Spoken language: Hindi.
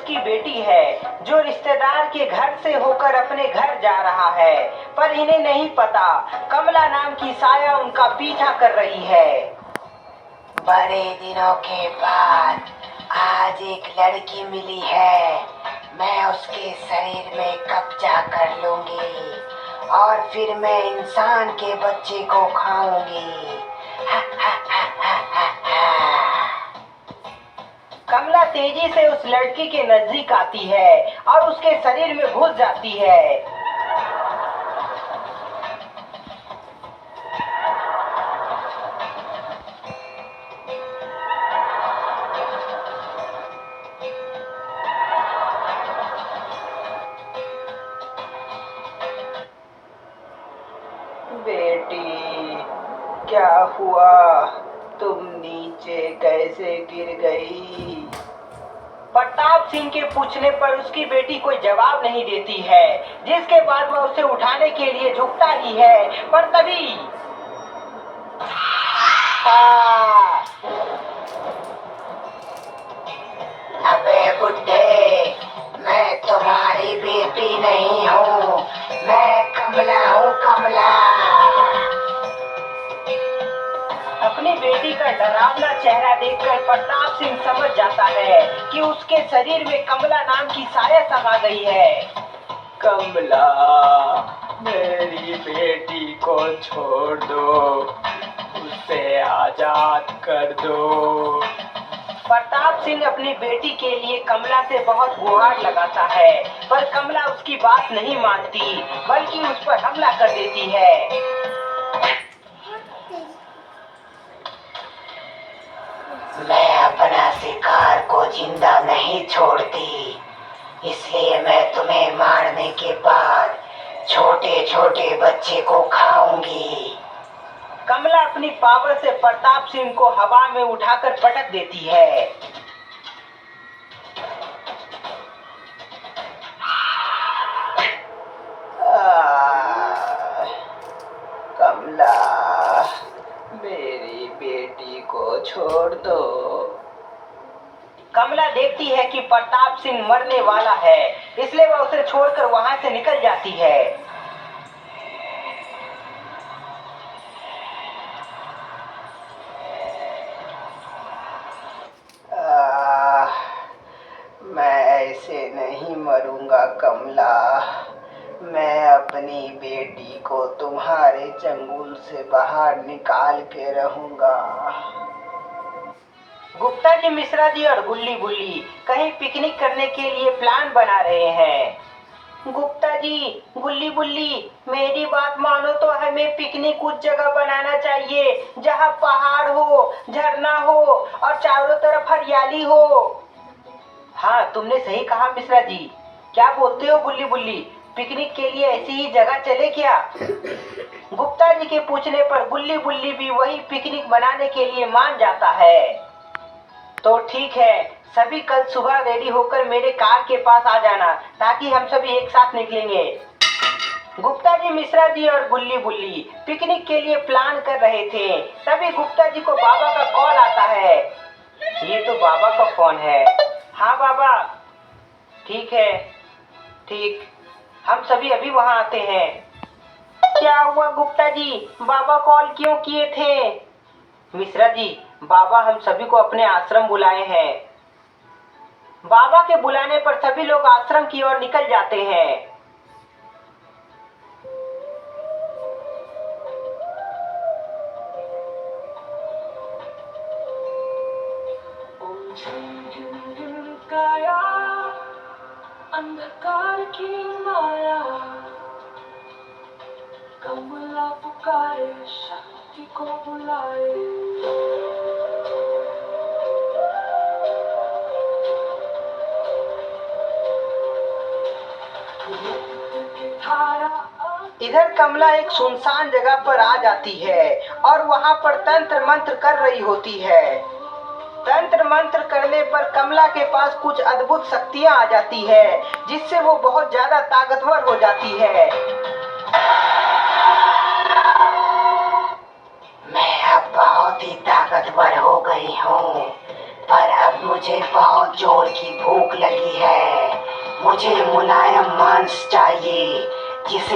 उसकी बेटी है जो रिश्तेदार के घर से होकर अपने घर जा रहा है, पर इन्हें नहीं पता कमला नाम की साया उनका पीछा कर रही है। बड़े दिनों के बाद आज एक लड़की मिली है। मैं उसके शरीर में कब्जा कर लूंगी और फिर मैं इंसान के बच्चे को खाऊंगी। हा हा हा हा हा हा। कमला तेजी से उस लड़की के नजदीक आती है और उसके शरीर में घुस जाती है। बेटी, क्या हुआ? तुम नीचे कैसे गिर गई? प्रताप सिंह के पूछने पर उसकी बेटी कोई जवाब नहीं देती है, जिसके बाद वह उसे उठाने के लिए झुकता ही है, पर तभी अबे बुड्ढे, मैं तुम्हारी बेटी नहीं हूँ, मैं कमला हूँ, कमला। अपनी बेटी का डरावना चेहरा देखकर प्रताप सिंह समझ जाता है कि उसके शरीर में कमला नाम की साया समा गई है। कमला, मेरी बेटी को छोड़ दो, उसे आजाद कर दो। प्रताप सिंह अपनी बेटी के लिए कमला से बहुत गुहार लगाता है, पर कमला उसकी बात नहीं मानती, बल्कि उस पर हमला कर देती है। मैं अपना शिकार को जिंदा नहीं छोड़ती, इसलिए मैं तुम्हें मारने के बाद छोटे छोटे बच्चे को खाऊंगी। कमला अपनी पावर से प्रताप सिंह को हवा में उठाकर पटक देती है। कमला, मेरी बेटी को छोड़ दो। कमला देखती है कि प्रताप सिंह मरने वाला है, इसलिए वह उसे छोड़कर वहां से निकल जाती है। मैं ऐसे नहीं मरूंगा कमला, मैं अपनी बेटी को तुम्हारे चंगुल से बाहर निकाल के रहूंगा। गुप्ता जी, मिश्रा जी और गुल्ली बुल्ली कहीं पिकनिक करने के लिए प्लान बना रहे हैं। गुप्ता जी, गुल्ली बुल्ली, मेरी बात मानो तो हमें पिकनिक उस जगह बनाना चाहिए जहाँ पहाड़ हो, झरना हो और चारों तरफ हरियाली हो। हाँ, तुमने सही कहा मिश्रा जी। क्या बोलते हो गुल्ली बुल्ली, पिकनिक के लिए ऐसी ही जगह चले क्या? गुप्ता जी के पूछने पर गुल्ली बुल्ली भी वही पिकनिक बनाने के लिए मान जाता है। तो ठीक है, सभी कल सुबह रेडी होकर मेरे कार के पास आ जाना, ताकि हम सभी एक साथ निकलेंगे। गुप्ता जी, मिश्रा जी और गुल्ली बुल्ली पिकनिक के लिए प्लान कर रहे थे, तभी गुप्ता जी को बाबा का कॉल आता है। ये तो बाबा का फोन है। हाँ बाबा, ठीक है, ठीक, हम सभी अभी वहाँ आते हैं। क्या हुआ गुप्ता जी, बाबा कॉल क्यों किए थे? मिश्रा जी, बाबा हम सभी को अपने आश्रम बुलाए हैं। बाबा के बुलाने पर सभी लोग आश्रम की ओर निकल जाते हैं। काया अंधकार की माया, कमला पुकारे शक्ति को बुलाए। इधर कमला एक सुनसान जगह पर आ जाती है और वहाँ पर तंत्र मंत्र कर रही होती है। तंत्र मंत्र करने पर कमला के पास कुछ अद्भुत शक्तियाँ आ जाती है, जिससे वो बहुत ज्यादा ताकतवर हो जाती है। मैं अब बहुत ही ताकतवर हो गई हूँ, पर अब मुझे बहुत जोर की भूख लगी है। मुझे मुलायम मांस चाहिए जिसे